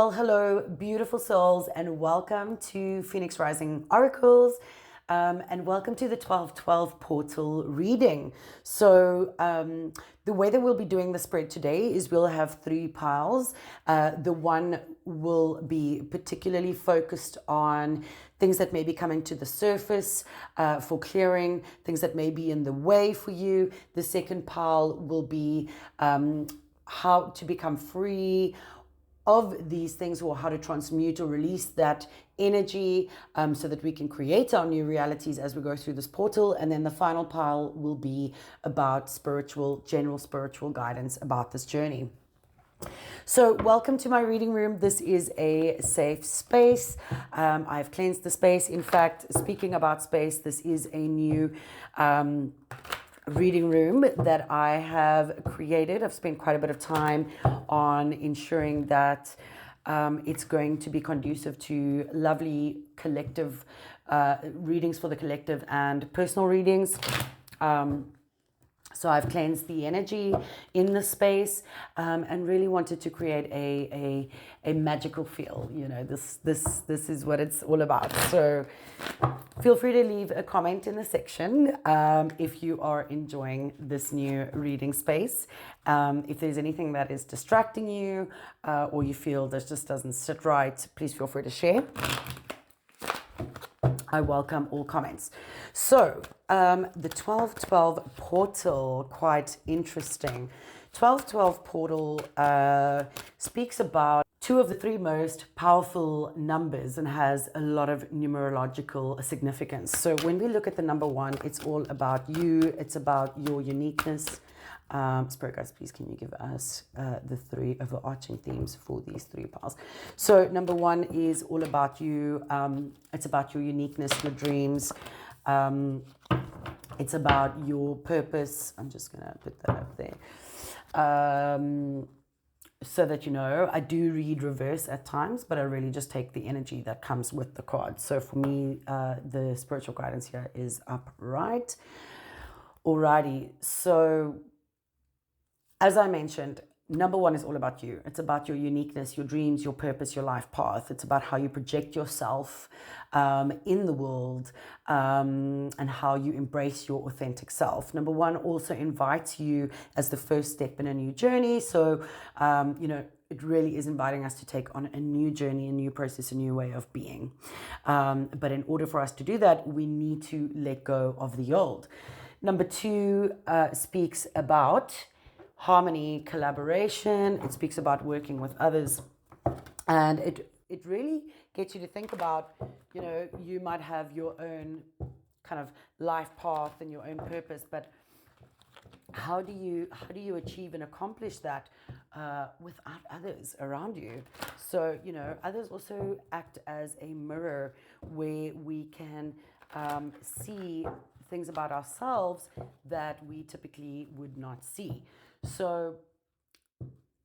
Well, hello, beautiful souls, and welcome to Phoenix Rising Oracles, and welcome to the 1212 portal reading. So, the way that we'll be doing the spread today is we'll have three piles. The one will be particularly focused on things that may be coming to the surface for clearing, things that may be in the way for you. The second pile will be how to become free of these things, or how to transmute or release that energy so that we can create our new realities as we go through this portal. And then the final pile will be about general spiritual guidance about this journey. So welcome to my reading room. This is a safe space. I've cleansed the space. In fact, speaking about space, this is a new reading room that I have created. I've spent quite a bit of time on ensuring that it's going to be conducive to lovely collective readings for the collective and personal readings. So I've cleansed the energy in the space and really wanted to create a magical feel. You know, this is what it's all about. So feel free to leave a comment in the section if you are enjoying this new reading space. If there's anything that is distracting you or you feel this just doesn't sit right, please feel free to share. I welcome all comments. So, the 1212 portal, quite interesting. 1212 portal speaks about two of the three most powerful numbers and has a lot of numerological significance. So when we look at the number one, it's all about you. It's about your uniqueness. Spirit guides, please can you give us the three overarching themes for these three piles? So number one is all about you. It's about your uniqueness, your dreams. It's about your purpose. I'm just going to put that up there. So that you know, I do read reverse at times, but I really just take the energy that comes with the card. So for me, the spiritual guidance here is upright. Alrighty, so as I mentioned, number one is all about you. It's about your uniqueness, your dreams, your purpose, your life path. It's about how you project yourself in the world and how you embrace your authentic self. Number one also invites you as the first step in a new journey. So, you know, it really is inviting us to take on a new journey, a new process, a new way of being. But in order for us to do that, we need to let go of the old. Number two speaks about harmony, collaboration. It speaks about working with others. And it really gets you to think about, you know, you might have your own kind of life path and your own purpose, but how do you achieve and accomplish that without others around you? So, you know, others also act as a mirror where we can see things about ourselves that we typically would not see. So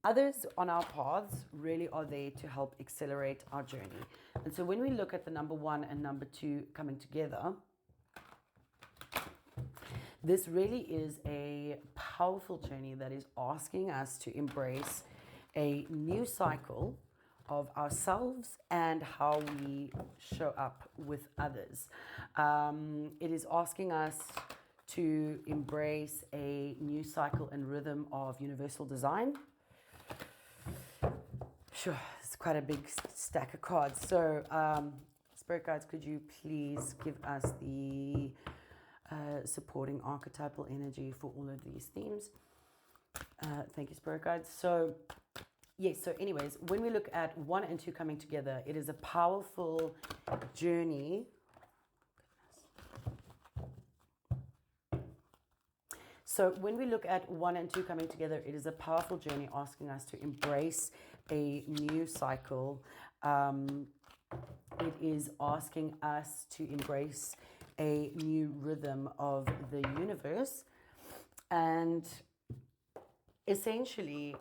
others on our paths really are there to help accelerate our journey. And so when we look at the number one and number two coming together, this really is a powerful journey that is asking us to embrace a new cycle of ourselves and how we show up with others. It is asking us to embrace a new cycle and rhythm of universal design. Sure, it's quite a big stack of cards. So, Spirit guides, could you please give us the supporting archetypal energy for all of these themes? Thank you, Spirit guides. So, yes, so anyways, when we look at one and two coming together, it is a powerful journey. So when we look at one and two coming together, it is a powerful journey asking us to embrace a new cycle. It is asking us to embrace a new rhythm of the universe. And essentially,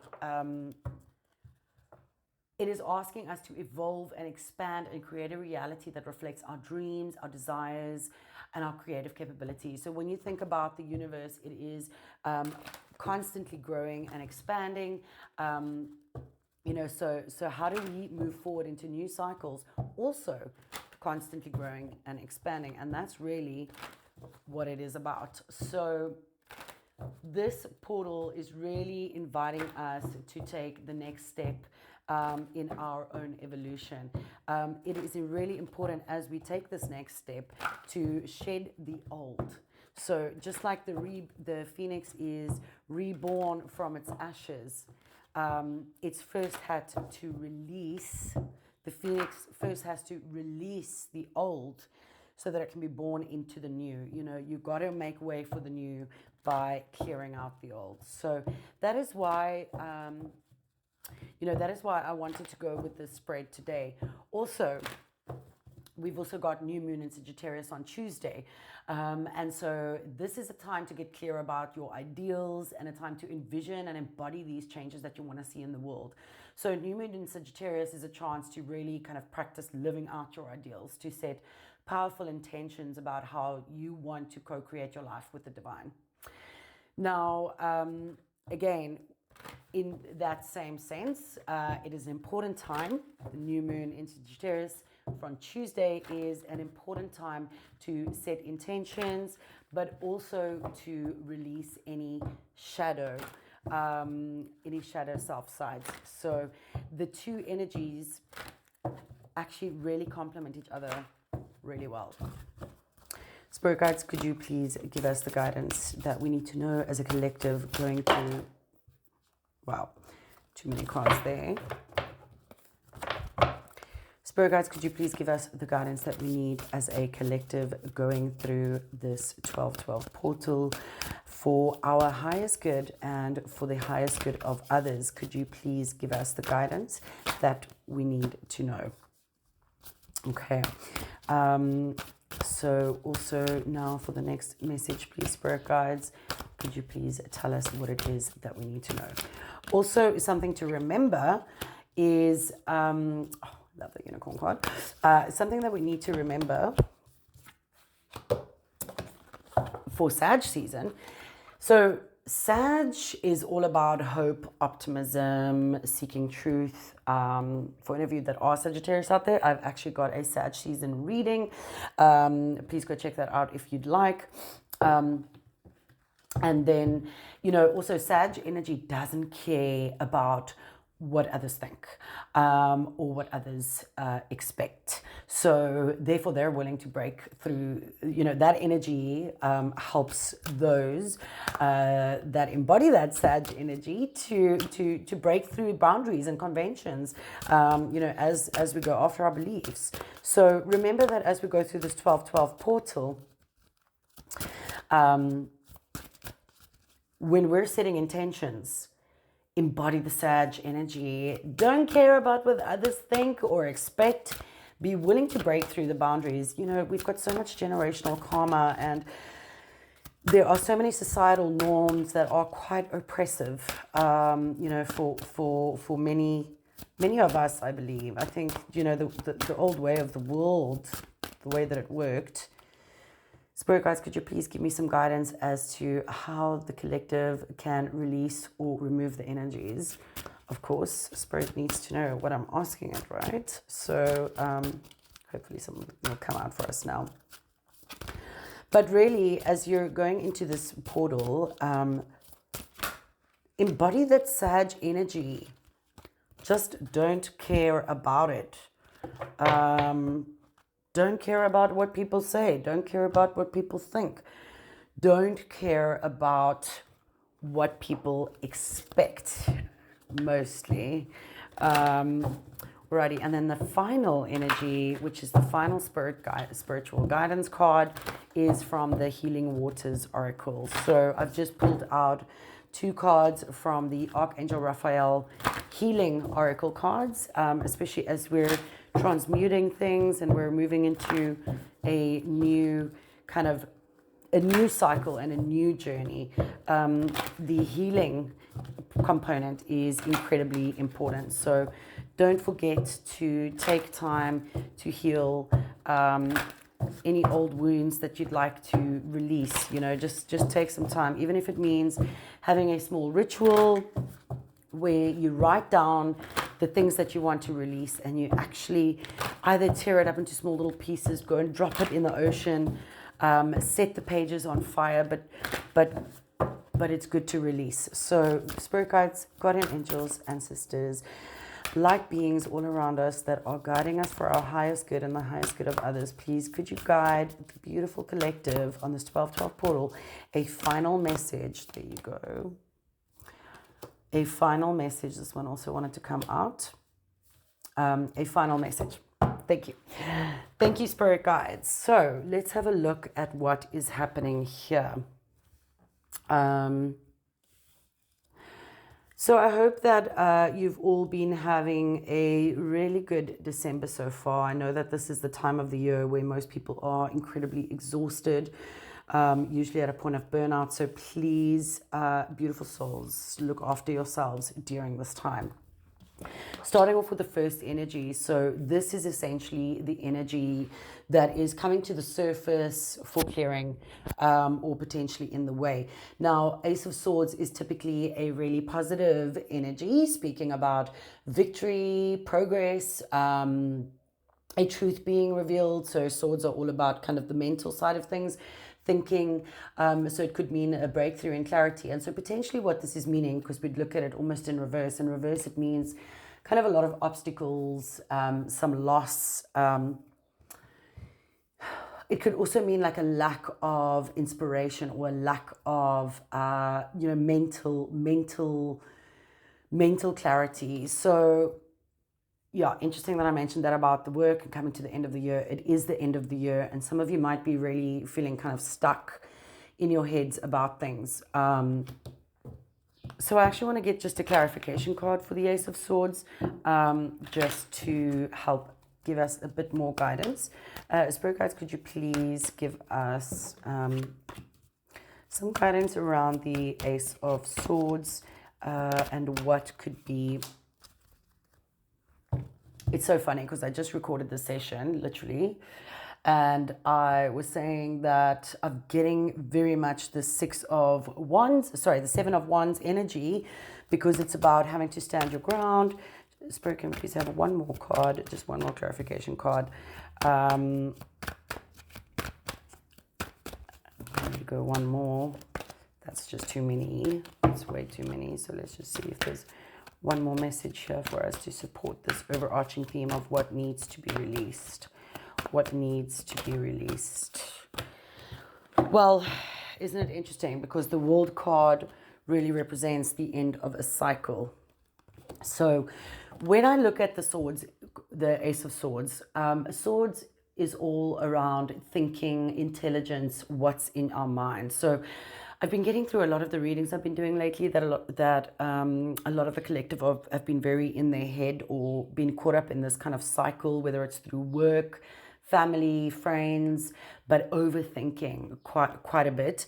it is asking us to evolve and expand and create a reality that reflects our dreams, our desires, and our creative capabilities. So when you think about the universe, it is constantly growing and expanding. So how do we move forward into new cycles? Also, constantly growing and expanding, and that's really what it is about. So this portal is really inviting us to take the next step in our own evolution. It is really important as we take this next step to shed the old. So just like the phoenix is reborn from its ashes, it's first had to release, the phoenix first has to release the old so that it can be born into the new. You got to make way for the new by clearing out the old. So that is why, that is why I wanted to go with this spread today. Also, we've also got new moon in Sagittarius on Tuesday. And so this is a time to get clear about your ideals and a time to envision and embody these changes that you want to see in the world. So new moon in Sagittarius is a chance to really kind of practice living out your ideals, to set powerful intentions about how you want to co-create your life with the divine. Now, again, in that same sense, it is an important time. The new moon in Sagittarius from Tuesday is an important time to set intentions, but also to release any shadow self sides. So the two energies actually really complement each other really well. Spirit guides, could you please give us the guidance that we need to know as a collective going through, wow, too many cards there. Spirit guides, could you please give us the guidance that we need as a collective going through this 1212 portal for our highest good and for the highest good of others? Could you please give us the guidance that we need to know? Okay. So also now for the next message, please, Spirit guides, could you please tell us what it is that we need to know? Also, something to remember is, love the unicorn card. Something that we need to remember for Sag season. So Sag is all about hope, optimism, seeking truth. For any of you that are Sagittarius out there, I've actually got a Sag season reading. Please go check that out if you'd like. And then, also Sag energy doesn't care about what others think or what others expect. So therefore they're willing to break through, that energy helps those that embody that Sag energy to break through boundaries and conventions, as we go after our beliefs. So remember that as we go through this 1212 portal, when we're setting intentions, embody the Sag energy. Don't care about what others think or expect. Be willing to break through the boundaries. We've got so much generational karma, and there are so many societal norms that are quite oppressive, for many of us, I believe. I think, the old way of the world, the way that it worked. Spirit guides, could you please give me some guidance as to how the collective can release or remove the energies? Of course, Spirit needs to know what I'm asking it, right? So hopefully something will come out for us now. But really, as you're going into this portal, embody that Sag energy. Just don't care about it. Don't care about what people say. Don't care about what people think. Don't care about what people expect, mostly. Alrighty, and then the final energy, which is the final spiritual guidance card, is from the Healing Waters Oracle. So I've just pulled out 2 cards from the Archangel Raphael Healing Oracle cards, especially as we're transmuting things and we're moving into a new cycle and a new journey. The healing component is incredibly important. So don't forget to take time to heal any old wounds that you'd like to release. Just take some time, even if it means having a small ritual where you write down the things that you want to release, and you actually either tear it up into small little pieces, go and drop it in the ocean, set the pages on fire, but it's good to release. So spirit guides, guardian angels, ancestors, light beings all around us that are guiding us for our highest good and the highest good of others, please could you guide the beautiful collective on this 1212 portal a final message. There you go. A final message. This one also wanted to come out. A final message. Thank you. Thank you, spirit guides. So let's have a look at what is happening here. So I hope that you've all been having a really good December so far. I know that this is the time of the year where most people are incredibly exhausted, usually at a point of burnout. So please, beautiful souls, look after yourselves during this time. Starting off with the first energy. So this is essentially the energy that is coming to the surface for clearing, or potentially in the way. Now, Ace of Swords is typically a really positive energy, speaking about victory, progress, a truth being revealed. So swords are all about kind of the mental side of things, thinking. So it could mean a breakthrough in clarity. And so potentially what this is meaning, because we'd look at it almost in reverse. In reverse, it means kind of a lot of obstacles, some loss. It could also mean like a lack of inspiration or a lack of, mental clarity. So yeah, interesting that I mentioned that about the work and coming to the end of the year. It is the end of the year, and some of you might be really feeling kind of stuck in your heads about things. So I actually want to get just a clarification card for the Ace of Swords, just to help give us a bit more guidance. Spirit guides, could you please give us some guidance around the Ace of Swords, and what could be... It's so funny because I just recorded this session, literally, and I was saying that I'm getting very much the Seven of Wands energy, because it's about having to stand your ground. Spirit, can we please have one more card, just one more clarification card. There you go, one more. That's just too many. It's way too many. So let's just see if there's one more message here for us to support this overarching theme of what needs to be released. What needs to be released? Well, isn't it interesting? Because the World card really represents the end of a cycle. So when I look at the swords, the Ace of Swords, swords is all around thinking, intelligence, what's in our mind. So I've been getting through a lot of the readings I've been doing lately that a lot of the collective have been very in their head or been caught up in this kind of cycle, whether it's through work, family, friends, but overthinking quite a bit.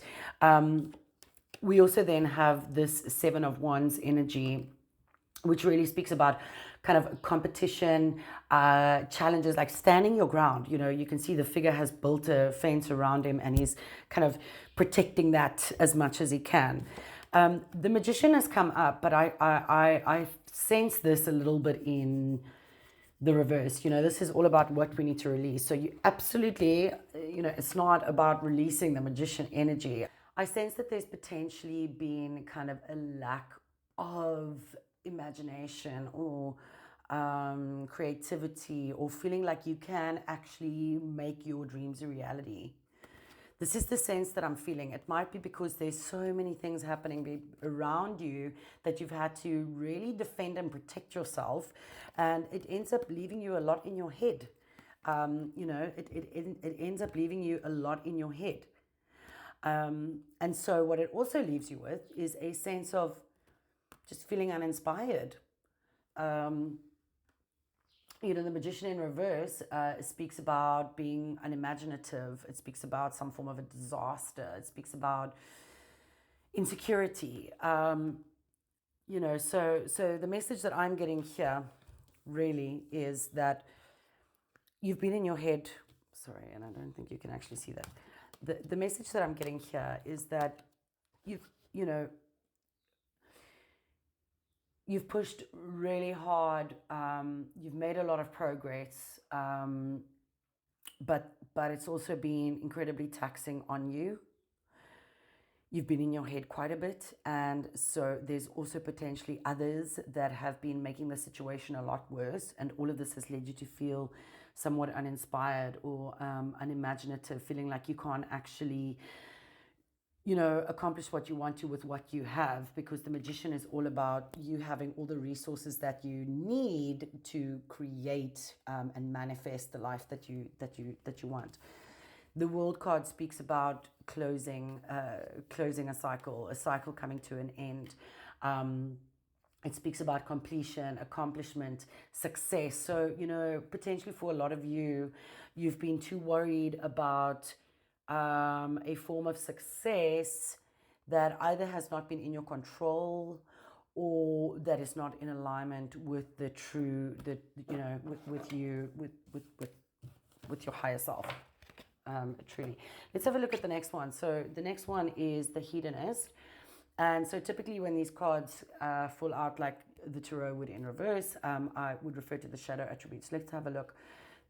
We also then have this Seven of Wands energy, which really speaks about kind of competition, challenges, like standing your ground. You know, you can see the figure has built a fence around him and he's kind of protecting that as much as he can. The Magician has come up, but I sense this a little bit in the reverse. You know, this is all about what we need to release. So you absolutely, it's not about releasing the Magician energy. I sense that there's potentially been kind of a lack of imagination or creativity, or feeling like you can actually make your dreams a reality. This is the sense that I'm feeling. It might be because there's so many things happening around you that you've had to really defend and protect yourself, and it ends up leaving you a lot in your head. It ends up leaving you a lot in your head. And so what it also leaves you with is a sense of just feeling uninspired. The Magician in reverse speaks about being unimaginative. It speaks about some form of a disaster. It speaks about insecurity. So the message that I'm getting here really is that you've been in your head. Sorry, and I don't think you can actually see that. The message that I'm getting here is that you've pushed really hard. You've made a lot of progress, but it's also been incredibly taxing on you. You've been in your head quite a bit, and so there's also potentially others that have been making the situation a lot worse, and all of this has led you to feel somewhat uninspired or unimaginative, feeling like you can't actually, accomplish what you want to with what you have, because the magician is all about you having all the resources that you need to create and manifest the life that you want. The World card speaks about closing a cycle coming to an end. It speaks about completion, accomplishment, success. So, potentially for a lot of you, you've been too worried about a form of success that either has not been in your control or that is not in alignment with the true, with you, with your higher self. Truly. Let's have a look at the next one. So the next one is the hedonist. And so typically when these cards fall out like the tarot would in reverse, I would refer to the shadow attributes. Let's have a look.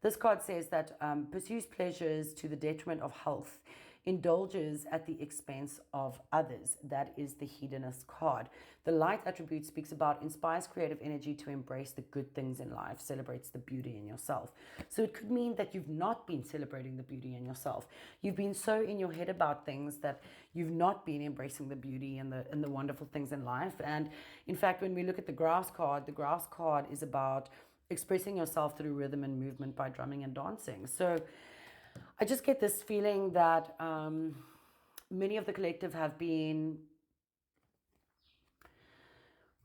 This card says that pursues pleasures to the detriment of health, indulges at the expense of others. That is the hedonist card. The light attribute speaks about inspires creative energy to embrace the good things in life, celebrates the beauty in yourself. So it could mean that you've not been celebrating the beauty in yourself. You've been so in your head about things that you've not been embracing the beauty and the wonderful things in life. And in fact, when we look at the grass card is about expressing yourself through rhythm and movement by drumming and dancing. So I just get this feeling that many of the collective have been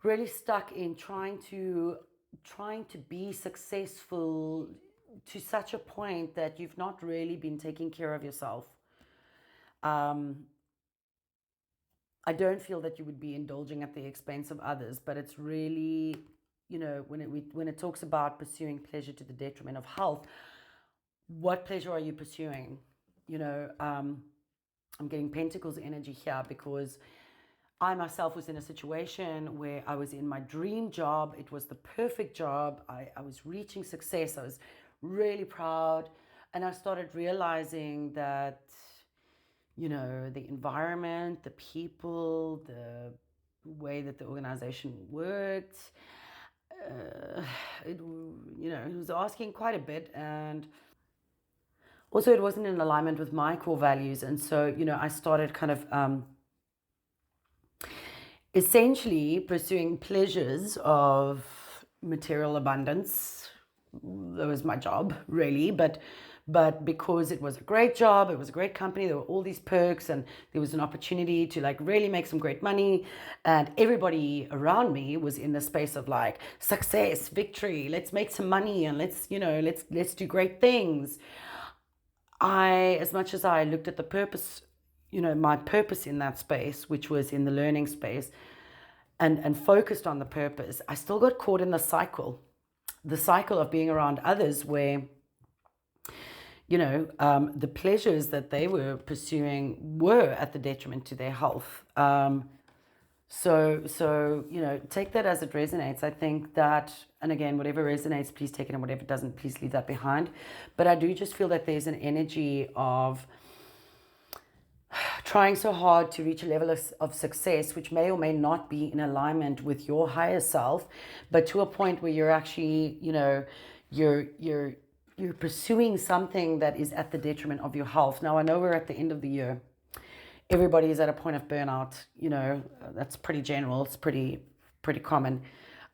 really stuck in trying to be successful to such a point that you've not really been taking care of yourself. I don't feel that you would be indulging at the expense of others, but it's really, when it talks about pursuing pleasure to the detriment of health, what pleasure are you pursuing? I'm getting Pentacles energy here because I myself was in a situation where I was in my dream job. It was the perfect job. I was reaching success. I was really proud. And I started realizing that, the environment, the people, the way that the organization worked, it was asking quite a bit. And also it wasn't in alignment with my core values. And so, I started kind of essentially pursuing pleasures of material abundance. That was my job, really. But because it was a great job, it was a great company, there were all these perks, and there was an opportunity to like really make some great money, and everybody around me was in the space of like success, victory, let's make some money, and let's do great things. As much as I looked at the purpose, my purpose in that space, which was in the learning space, and focused on the purpose, I still got caught in the cycle of being around others where, the pleasures that they were pursuing were at the detriment to their health. So, take that as it resonates. I think that, and again, whatever resonates, please take it, and whatever doesn't, please leave that behind. But I do just feel that there's an energy of trying so hard to reach a level of success, which may or may not be in alignment with your higher self, but to a point where you're actually, you're pursuing something that is at the detriment of your health. Now, I know we're at the end of the year. Everybody is at a point of burnout. That's pretty general. It's pretty common.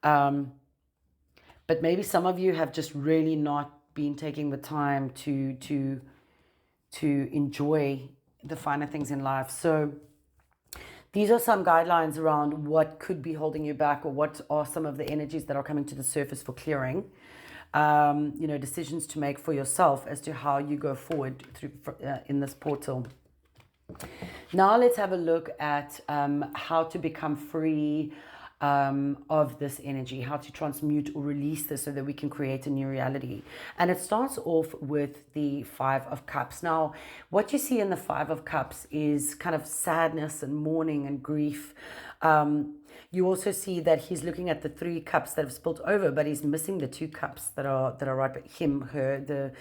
But maybe some of you have just really not been taking the time to enjoy the finer things in life. So these are some guidelines around what could be holding you back, or what are some of the energies that are coming to the surface for clearing. Decisions to make for yourself as to how you go forward through in this portal. Now let's have a look at how to become free of this energy, how to transmute or release this so that we can create a new reality. And it starts off with the Five of Cups. Now, what you see in the Five of Cups is kind of sadness and mourning and grief. You also see that he's looking at the 3 cups that have spilt over, but he's missing the 2 cups that are right. But him, her, the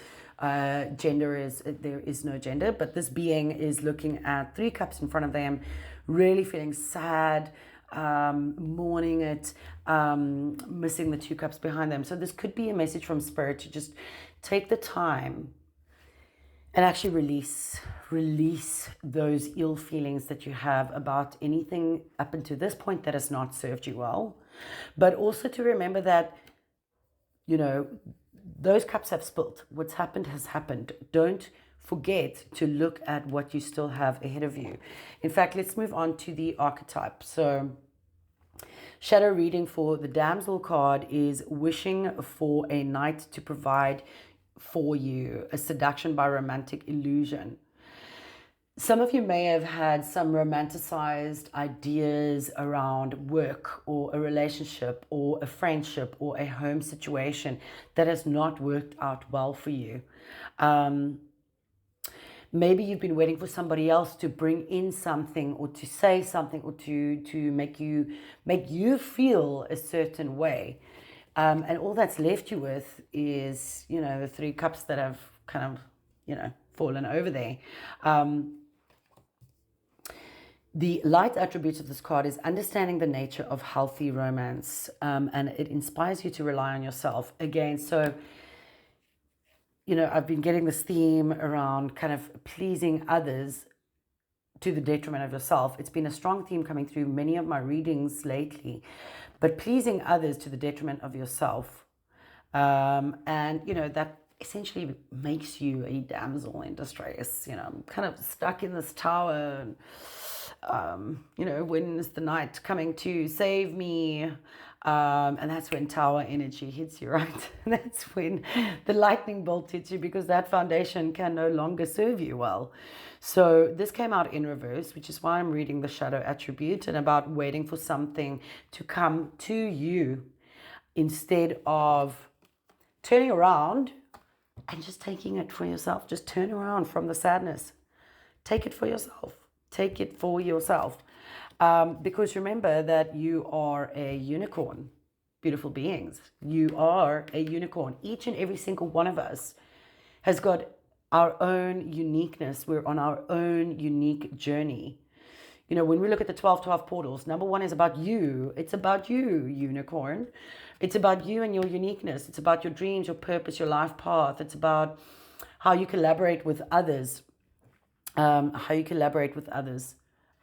gender is, there is no gender, but this being is looking at 3 cups in front of them, really feeling sad, mourning it, missing the 2 cups behind them. So this could be a message from Spirit to just take the time and actually release those ill feelings that you have about anything up until this point that has not served you well. But also to remember that, you know, those cups have spilled. What's happened has happened. Don't forget to look at what you still have ahead of you. In fact, let's move on to the archetype. So shadow reading for the damsel card is wishing for a knight to provide for you, a seduction by romantic illusion. Some of you may have had some romanticized ideas around work or a relationship or a friendship or a home situation that has not worked out well for you. Maybe you've been waiting for somebody else to bring in something or to say something or to make you feel a certain way. And all that's left you with is, you know, the 3 cups that have kind of, you know, fallen over there. The light attributes of this card is understanding the nature of healthy romance, and it inspires you to rely on yourself. Again, so, you know, I've been getting this theme around kind of pleasing others to the detriment of yourself. It's been a strong theme coming through many of my readings lately, but pleasing others to the detriment of yourself. And, you know, that essentially makes you a damsel in distress. You know, I'm kind of stuck in this tower and, you know, when is the night coming to save me? And that's when tower energy hits you, right? That's when the lightning bolt hits you, because that foundation can no longer serve you well. So this came out in reverse, which is why I'm reading the shadow attribute and about waiting for something to come to you instead of turning around and just taking it for yourself. Just turn around from the sadness. Take it for yourself. Take it for yourself. Because remember that you are a unicorn, beautiful beings. You are a unicorn. Each and every single one of us has got our own uniqueness. We're on our own unique journey. You know, when we look at the 12-12 portals, number 1 is about you. It's about you, unicorn. It's about you and your uniqueness. It's about your dreams, your purpose, your life path. It's about how you collaborate with others.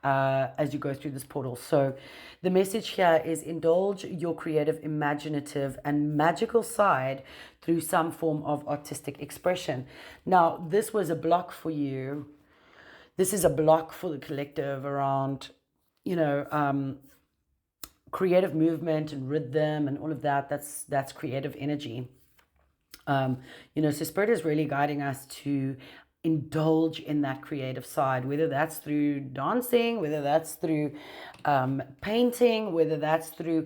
As you go through this portal. So the message here is indulge your creative, imaginative, and magical side through some form of artistic expression. Now, this was a block for you. This is a block for the collective around, you know, creative movement and rhythm and all of that. That's creative energy. You know, so Spirit is really guiding us to indulge in that creative side, whether that's through dancing, whether that's through painting, whether that's through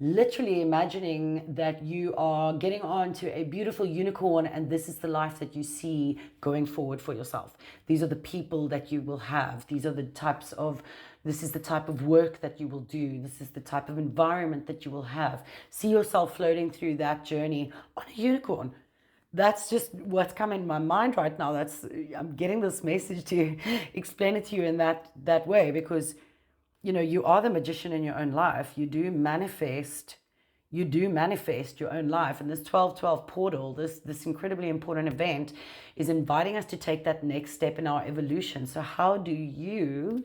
literally imagining that you are getting onto a beautiful unicorn and this is the life that you see going forward for yourself. These are the people that you will have. This is the type of work that you will do. This is the type of environment that you will have. See yourself floating through that journey on a unicorn. That's just what's come in my mind right now. I'm getting this message to explain it to you in that way, because, you know, you are the magician in your own life. You do manifest your own life. And this 12-12 portal, this incredibly important event, is inviting us to take that next step in our evolution. So how do you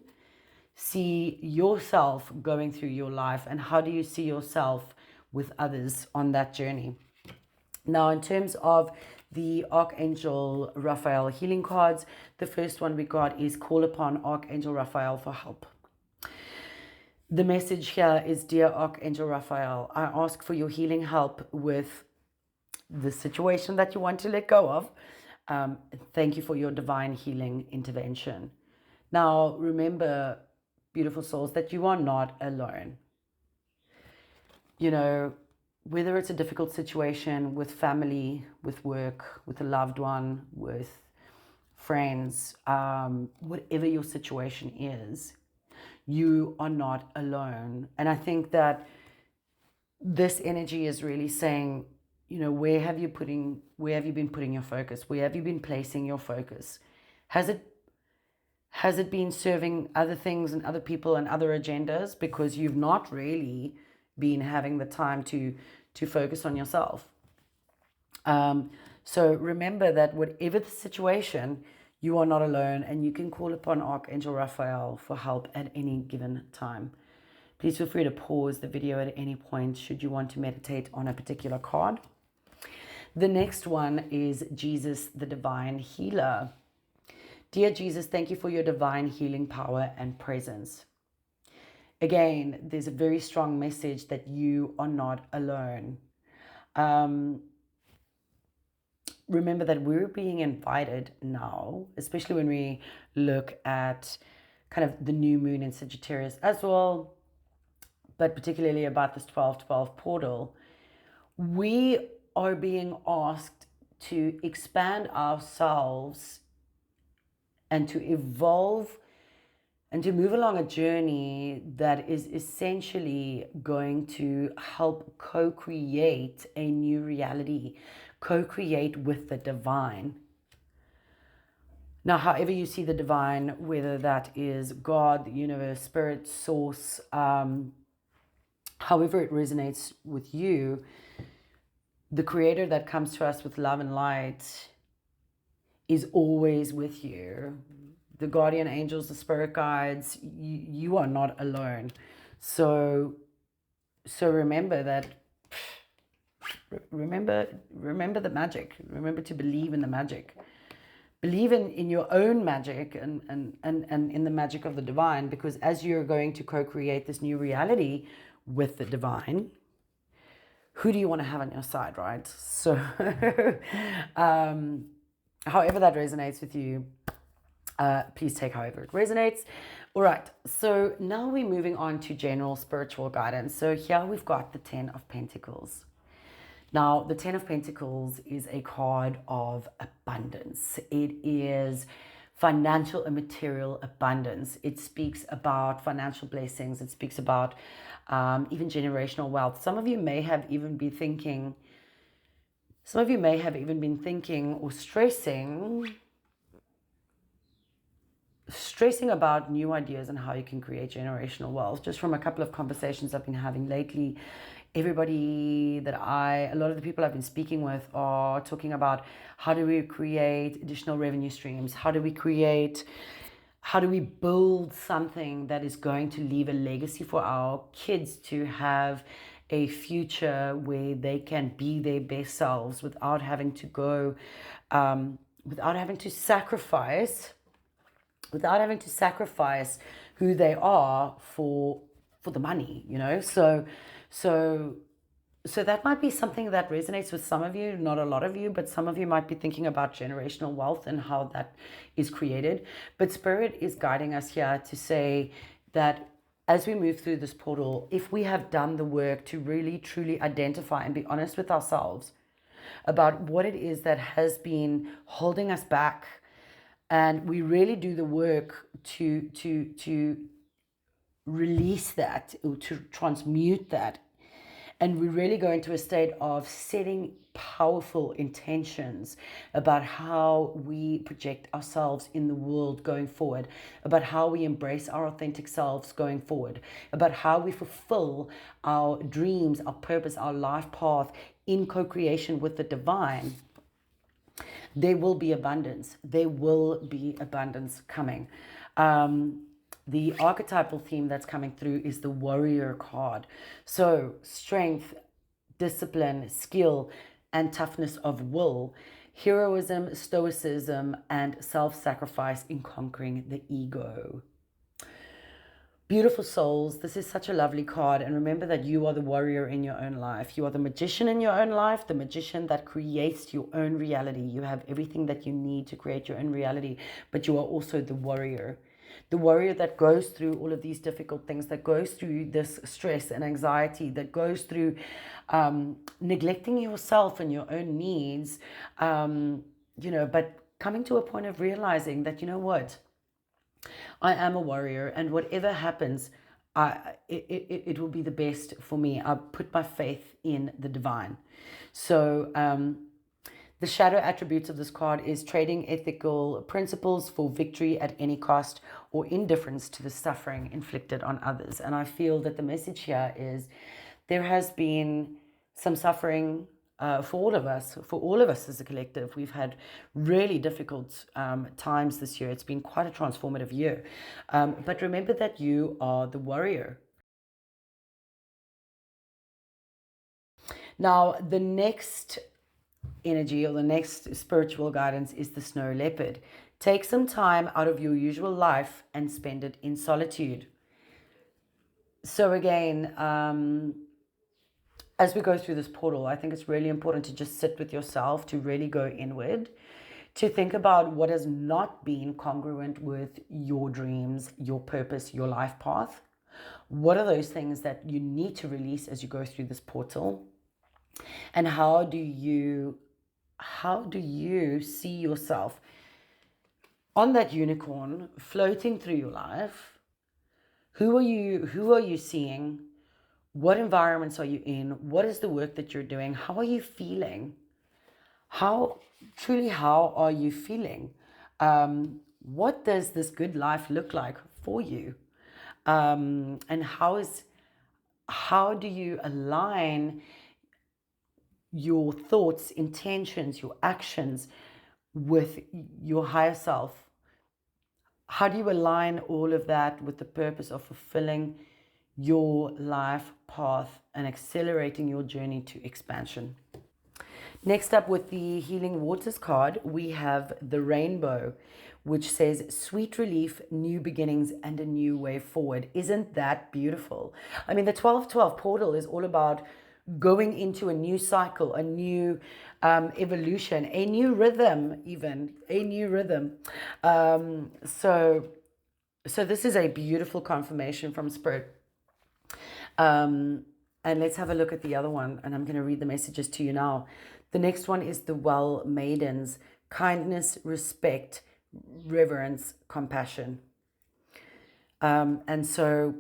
see yourself going through your life, and how do you see yourself with others on that journey? Now, in terms of the Archangel Raphael healing cards, the first one we got is call upon Archangel Raphael for help. The message here is, dear Archangel Raphael, I ask for your healing help with the situation that you want to let go of. Thank you for your divine healing intervention. Now, remember, beautiful souls, that you are not alone. You know, whether it's a difficult situation with family, with work, with a loved one, with friends, whatever your situation is, you are not alone. And I think that this energy is really saying, where have you been putting your focus? Where have you been placing your focus? Has it been serving other things and other people and other agendas because you've not really been having the time to focus on yourself? So remember that whatever the situation, you are not alone, and you can call upon Archangel Raphael for help at any given time. Please feel free to pause the video at any point should you want to meditate on a particular card. The next one is Jesus, the Divine Healer. Dear Jesus, thank you for your divine healing power and presence. Again, there's a very strong message that you are not alone. Remember that we're being invited now, especially when we look at kind of the new moon in Sagittarius as well, but particularly about this 12-12 portal. We are being asked to expand ourselves and to evolve and to move along a journey that is essentially going to help co-create a new reality, co-create with the divine. Now, however you see the divine, whether that is God, the universe, spirit, source, however it resonates with you, the creator that comes to us with love and light is always with you. The guardian angels, the spirit guides, you are not alone. So remember that, remember the magic. Remember to believe in the magic. Believe in your own magic and in the magic of the divine, because as you're going to co-create this new reality with the divine, who do you want to have on your side, right? So however that resonates with you, please take however it resonates. All right, so now we're moving on to general spiritual guidance. So here we've got the 10 of Pentacles. Now, the 10 of Pentacles is a card of abundance. It is financial and material abundance. It speaks about financial blessings. It speaks about even generational wealth. Some of you may have even been thinking or stressing about new ideas and how you can create generational wealth. Just from a couple of conversations I've been having lately, a lot of the people I've been speaking with are talking about how do we create additional revenue streams? How do we build something that is going to leave a legacy for our kids to have a future where they can be their best selves without having to go, without having to sacrifice who they are for the money, So that might be something that resonates with some of you, not a lot of you, but some of you might be thinking about generational wealth and how that is created. But Spirit is guiding us here to say that as we move through this portal, if we have done the work to really, truly identify and be honest with ourselves about what it is that has been holding us back, and we really do the work to release that, or to transmute that, and we really go into a state of setting powerful intentions about how we project ourselves in the world going forward, about how we embrace our authentic selves going forward, about how we fulfill our dreams, our purpose, our life path in co-creation with the divine. There will be abundance. There will be abundance coming. The archetypal theme that's coming through is the warrior card. So strength, discipline, skill, and toughness of will, heroism, stoicism, and self-sacrifice in conquering the ego. Beautiful souls, this is such a lovely card. And remember that you are the warrior in your own life. You are the magician in your own life, the magician that creates your own reality. You have everything that you need to create your own reality, but you are also the warrior. The warrior that goes through all of these difficult things, that goes through this stress and anxiety, that goes through neglecting yourself and your own needs, but coming to a point of realizing that, you know what? I am a warrior, and whatever happens, it will be the best for me. I put my faith in the divine. So, the shadow attributes of this card is trading ethical principles for victory at any cost or indifference to the suffering inflicted on others. And I feel that the message here is there has been some suffering for all of us as a collective. We've had really difficult times this year. It's been quite a transformative year. But remember that you are the warrior. Now, the next energy or the next spiritual guidance is the snow leopard. Take some time out of your usual life and spend it in solitude. So, again, as we go through this portal, I think it's really important to just sit with yourself, to really go inward, to think about what has not been congruent with your dreams, your purpose, your life path. What are those things that you need to release as you go through this portal? And how do you see yourself on that unicorn floating through your life? Who are you seeing? What environments are you in? What is the work that you're doing? How are you feeling? How are you feeling? What does this good life look like for you? And how do you align your thoughts, intentions, your actions with your higher self? How do you align all of that with the purpose of fulfilling your life path and accelerating your journey to expansion? Next up, with the Healing Waters card, we have the rainbow, which says sweet relief, new beginnings, and a new way forward. Isn't that beautiful? I mean, the 12-12 portal is all about going into a new cycle, a new evolution, a new rhythm, even a new rhythm. So this is a beautiful confirmation from Spirit. And let's have a look at the other one, and I'm going to read the messages to you now. The next one is the Well Maidens: kindness, respect, reverence, compassion. And so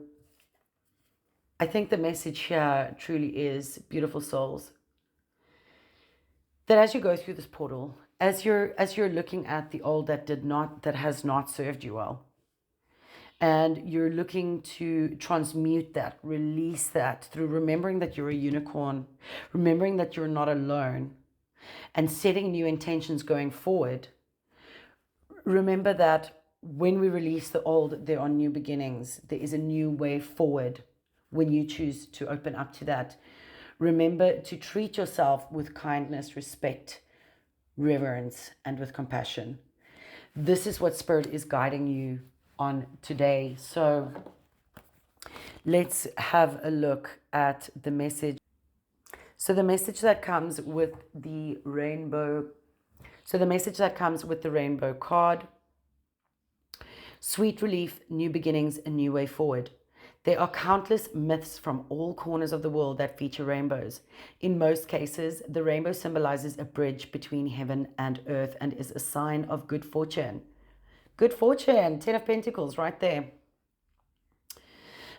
I think the message here truly is, beautiful souls, that as you go through this portal, as you're looking at the old that has not served you well, and you're looking to transmute that, release that through remembering that you're a unicorn, remembering that you're not alone, and setting new intentions going forward. Remember that when we release the old, there are new beginnings. There is a new way forward when you choose to open up to that. Remember to treat yourself with kindness, respect, reverence, and with compassion. This is what Spirit is guiding you on today. So let's have a look at the message. So the message that comes with the rainbow. So the message that comes with the rainbow card: sweet relief, new beginnings, a new way forward. There are countless myths from all corners of the world that feature rainbows. In most cases, the rainbow symbolizes a bridge between heaven and earth and is a sign of good fortune. Good fortune, 10 of Pentacles right there.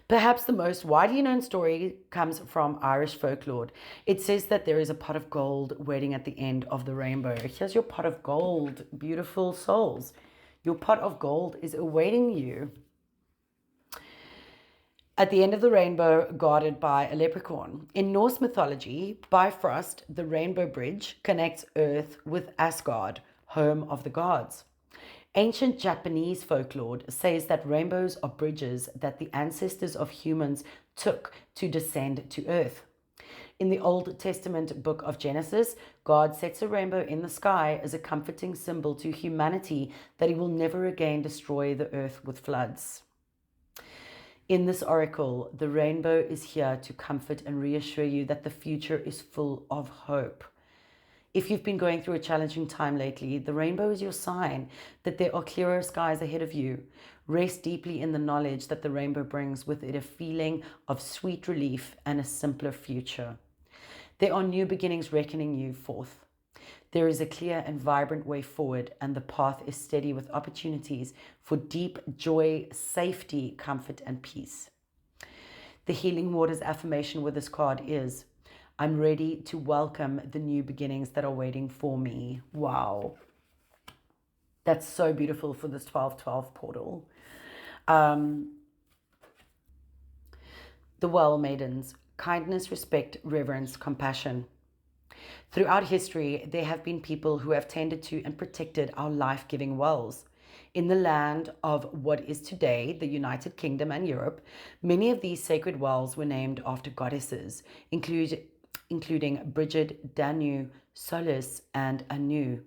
Perhaps the most widely known story comes from Irish folklore. It says that there is a pot of gold waiting at the end of the rainbow. Here's your pot of gold, beautiful souls. Your pot of gold is awaiting you at the end of the rainbow, guarded by a leprechaun. In Norse mythology, Bifrost, the rainbow bridge, connects Earth with Asgard, home of the gods. Ancient Japanese folklore says that rainbows are bridges that the ancestors of humans took to descend to Earth. In the Old Testament book of Genesis, God sets a rainbow in the sky as a comforting symbol to humanity that he will never again destroy the earth with floods. In this oracle, the rainbow is here to comfort and reassure you that the future is full of hope. If you've been going through a challenging time lately, the rainbow is your sign that there are clearer skies ahead of you. Rest deeply in the knowledge that the rainbow brings with it a feeling of sweet relief and a simpler future. There are new beginnings beckoning you forth. There is a clear and vibrant way forward, and the path is steady with opportunities for deep joy, safety, comfort, and peace. The Healing Waters affirmation with this card is, I'm ready to welcome the new beginnings that are waiting for me. Wow. That's so beautiful for this 1212 portal. The Well Maidens, kindness, respect, reverence, compassion. Throughout history, there have been people who have tended to and protected our life-giving wells. In the land of what is today the United Kingdom and Europe, many of these sacred wells were named after goddesses, including Bridget, Danu, Solis, and Anu,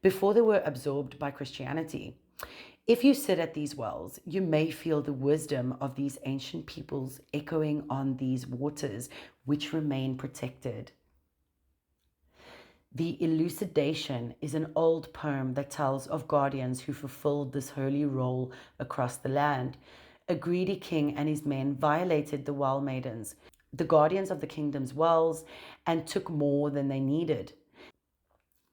before they were absorbed by Christianity. If you sit at these wells, you may feel the wisdom of these ancient peoples echoing on these waters, which remain protected. The Elucidation is an old poem that tells of guardians who fulfilled this holy role across the land. A greedy king and his men violated the well maidens, the guardians of the kingdom's wells, and took more than they needed.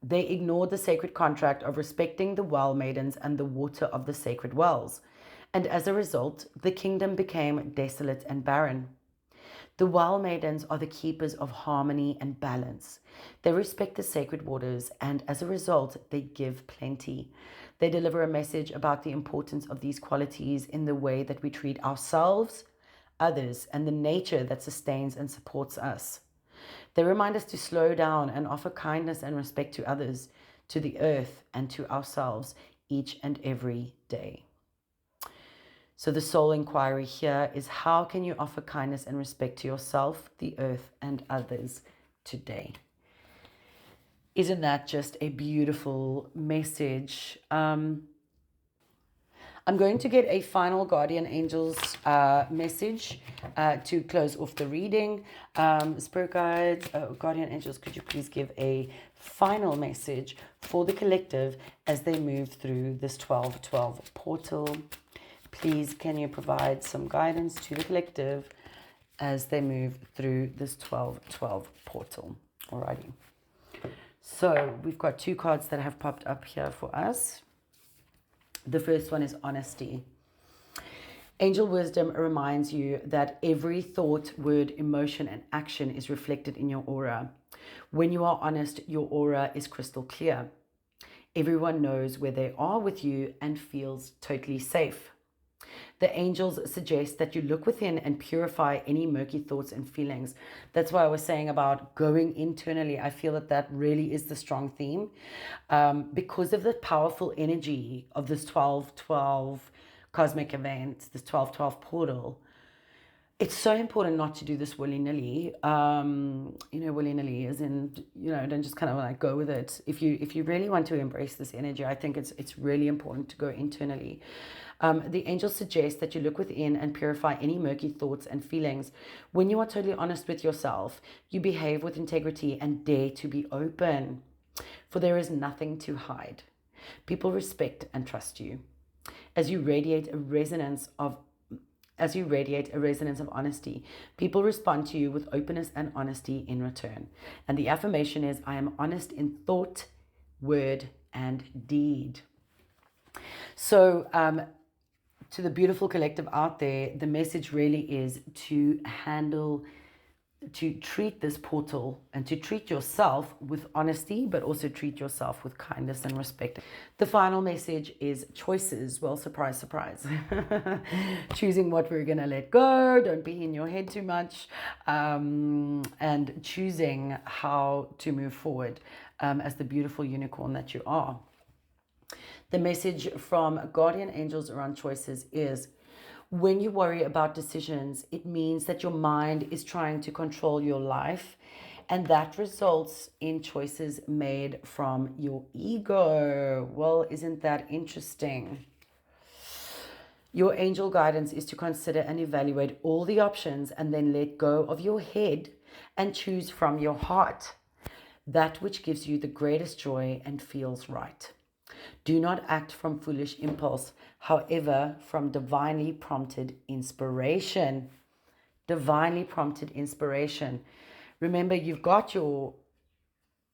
They ignored the sacred contract of respecting the well maidens and the water of the sacred wells, and as a result, the kingdom became desolate and barren. The well maidens are the keepers of harmony and balance. They respect the sacred waters, and as a result, they give plenty. They deliver a message about the importance of these qualities in the way that we treat ourselves, others, and the nature that sustains and supports us. They remind us to slow down and offer kindness and respect to others, to the earth, and to ourselves each and every day. So the soul inquiry here is, how can you offer kindness and respect to yourself, the earth, and others today? Isn't that just a beautiful message? I'm going to get a final Guardian Angels message to close off the reading. Spirit Guides, Guardian Angels, could you please give a final message for the collective as they move through this 1212 portal? Please, can you provide some guidance to the collective as they move through this 1212 portal? Alrighty. So we've got two cards that have popped up here for us. The first one is honesty. Angel wisdom reminds you that every thought, word, emotion, and action is reflected in your aura. When you are honest, your aura is crystal clear. Everyone knows where they are with you and feels totally safe. The angels suggest that you look within and purify any murky thoughts and feelings. That's why I was saying about going internally. I feel that that really is the strong theme because of the powerful energy of this 1212 cosmic event, this 1212 portal. It's so important not to do this willy-nilly, willy-nilly as in, don't just kind of like go with it. If you really want to embrace this energy, I think it's really important to go internally. The angels suggest that you look within and purify any murky thoughts and feelings. When you are totally honest with yourself, you behave with integrity and dare to be open, for there is nothing to hide. People respect and trust you. As you radiate a resonance of honesty, people respond to you with openness and honesty in return. And the affirmation is, I am honest in thought, word, and deed. So, to the beautiful collective out there, the message really is to treat this portal and to treat yourself with honesty, but also treat yourself with kindness and respect. The final message is choices. Well, surprise, surprise. Choosing what we're going to let go. Don't be in your head too much. And choosing how to move forward as the beautiful unicorn that you are. The message from Guardian Angels around choices is, when you worry about decisions, it means that your mind is trying to control your life, and that results in choices made from your ego. Well, isn't that interesting? Your angel guidance is to consider and evaluate all the options and then let go of your head and choose from your heart that which gives you the greatest joy and feels right. Do not act from foolish impulse, however, from divinely prompted inspiration. Divinely prompted inspiration. Remember, you've got your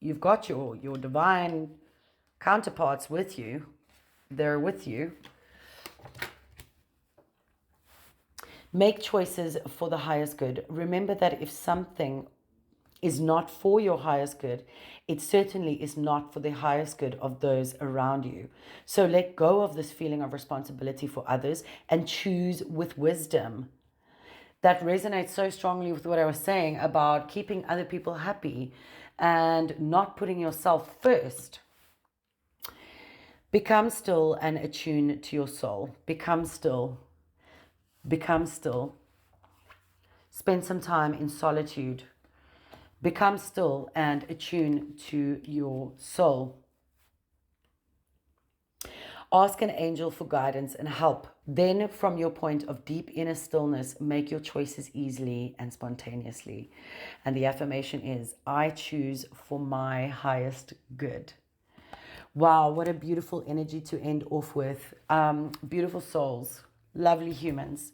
you've got your divine counterparts with you. They're with you. Make choices for the highest good. Remember that if something is not for your highest good, it certainly is not for the highest good of those around you. So let go of this feeling of responsibility for others and choose with wisdom. That resonates so strongly with what I was saying about keeping other people happy and not putting yourself first. Become still and attune to your soul. Become still. Become still. Spend some time in solitude. Become still and attune to your soul. Ask an angel for guidance and help. Then, from your point of deep inner stillness, make your choices easily and spontaneously. And the affirmation is, I choose for my highest good. Wow, what a beautiful energy to end off with. Beautiful souls, lovely humans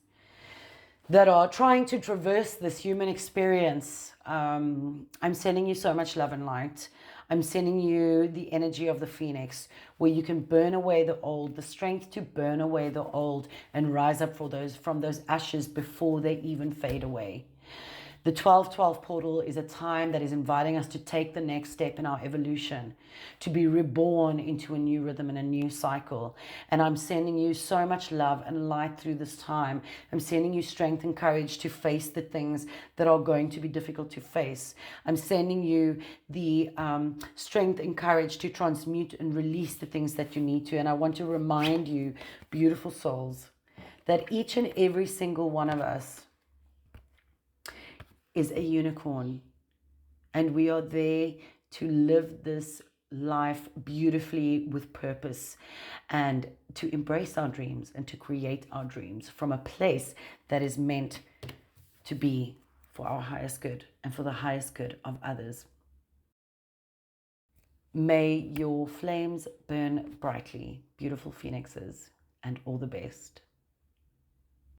that are trying to traverse this human experience. I'm sending you so much love and light. I'm sending you the energy of the phoenix, where you can burn away the old, the strength to burn away the old and rise up from those ashes before they even fade away. The 12-12 portal is a time that is inviting us to take the next step in our evolution, to be reborn into a new rhythm and a new cycle. And I'm sending you so much love and light through this time. I'm sending you strength and courage to face the things that are going to be difficult to face. I'm sending you the strength and courage to transmute and release the things that you need to. And I want to remind you, beautiful souls, that each and every single one of us is a unicorn, and we are there to live this life beautifully with purpose and to embrace our dreams and to create our dreams from a place that is meant to be for our highest good and for the highest good of others. May your flames burn brightly, beautiful phoenixes, and all the best.